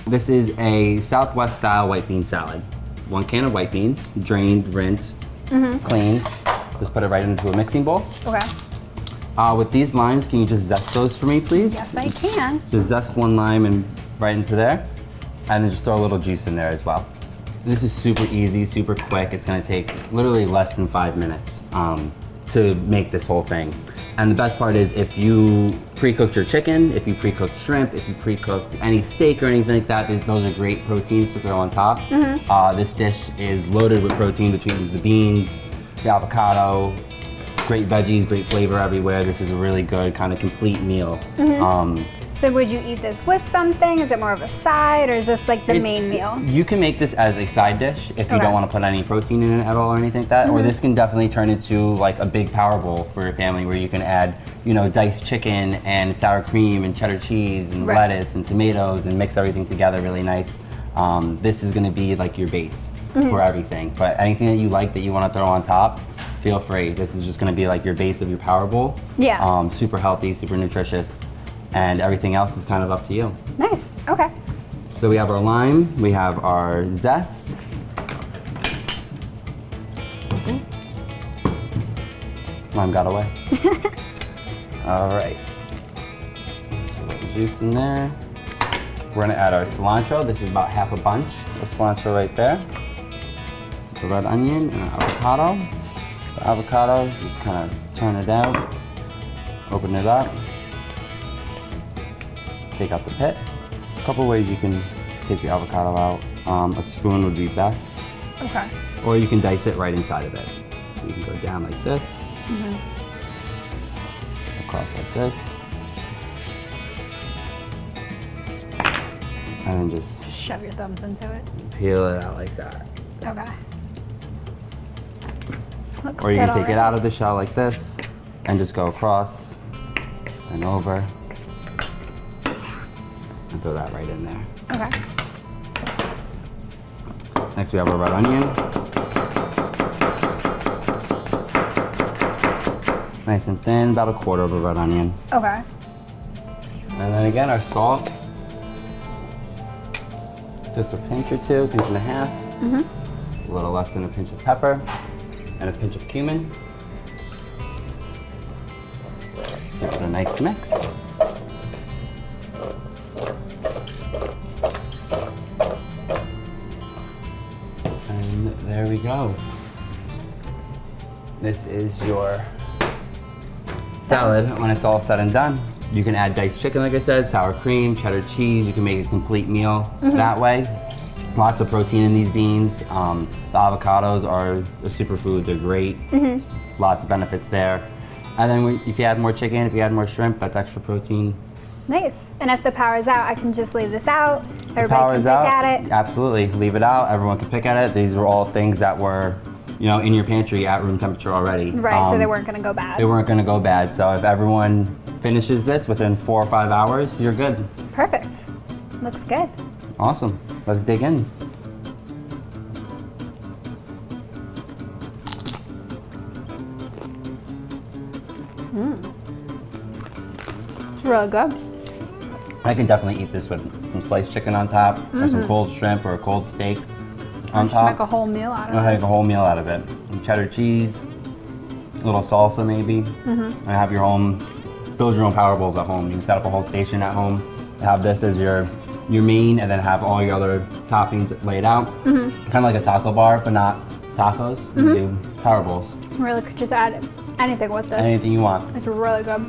This is a Southwest style white bean salad. 1 can of white beans, drained, rinsed, cleaned. Just put it right into a mixing bowl. Okay. With these limes, can you just zest those for me, please? Yes, I can. Just zest 1 lime and right into there. And then just throw a little juice in there as well. This is super easy, super quick. It's gonna take literally less than 5 minutes to make this whole thing. And the best part is if you pre-cooked your chicken, if you pre-cooked shrimp, if you pre-cooked any steak or anything like that, those are great proteins to throw on top. This dish is loaded with protein between the beans, the avocado, great veggies, great flavor everywhere. This is a really good kind of complete meal. So would you eat this with something? Is it more of a side, or is this like the main meal? You can make this as a side dish if you don't want to put any protein in it at all or anything like that. Or this can definitely turn into like a big power bowl for your family where you can add, you know, diced chicken and sour cream and cheddar cheese and lettuce and tomatoes and mix everything together really nice. This is going to be like your base for everything. But anything that you like that you want to throw on top, feel free. This is just going to be like your base of your power bowl. Yeah. Super healthy, super nutritious. And everything else is kind of up to you. Nice, okay. So we have our lime, we have our zest. Lime got away. All right. So a little juice in there. We're gonna add our cilantro. This is about half a bunch of cilantro right there. The red onion and our avocado. The avocado, just kind of turn it out, open it up. Take out the pit. A couple ways you can take the avocado out. A spoon would be best. Okay. Or you can dice it right inside of it. So you can go down like this, across like this, and then just shove your thumbs into it. Peel it out like that. Okay. Looks Or you good can take already. it out of the shell like this, and just go across and over. And throw that right in there. Okay. Next we have our red onion. Nice and thin, about 1/4 of a red onion. Okay. And then again, our salt. Just a pinch or 2, pinch and a half. A little less than a pinch of pepper, and a pinch of cumin. Give it a nice mix. There we go. This is your salad when it's all said and done. You can add diced chicken, like I said, sour cream, cheddar cheese. You can make a complete meal that way. Lots of protein in these beans. The avocados are a superfood. They're great. Lots of benefits there. And then if you add more chicken, if you add more shrimp, that's extra protein. Nice. And if the power's out, I can just leave this out. Everybody Power can is pick out. at it. Absolutely, leave it out. Everyone can pick at it. These were all things that were, you know, in your pantry at room temperature already. Right, so they weren't gonna go bad. They weren't gonna go bad. So if everyone finishes this within 4 or 5 hours, you're good. Perfect. Looks good. Awesome. Let's dig in. It's really good. I can definitely eat this with some sliced chicken on top, or some cold shrimp or a cold steak on Just top. make a whole meal out of I'll it. make a whole meal out of it. Some cheddar cheese, a little salsa maybe, and have your own, build your own power bowls at home. You can set up a whole station at home, have this as your main, and then have all your other toppings laid out. Kind of like a taco bar, but not tacos. You do power bowls. Really could just add anything with this. Anything you want. It's really good.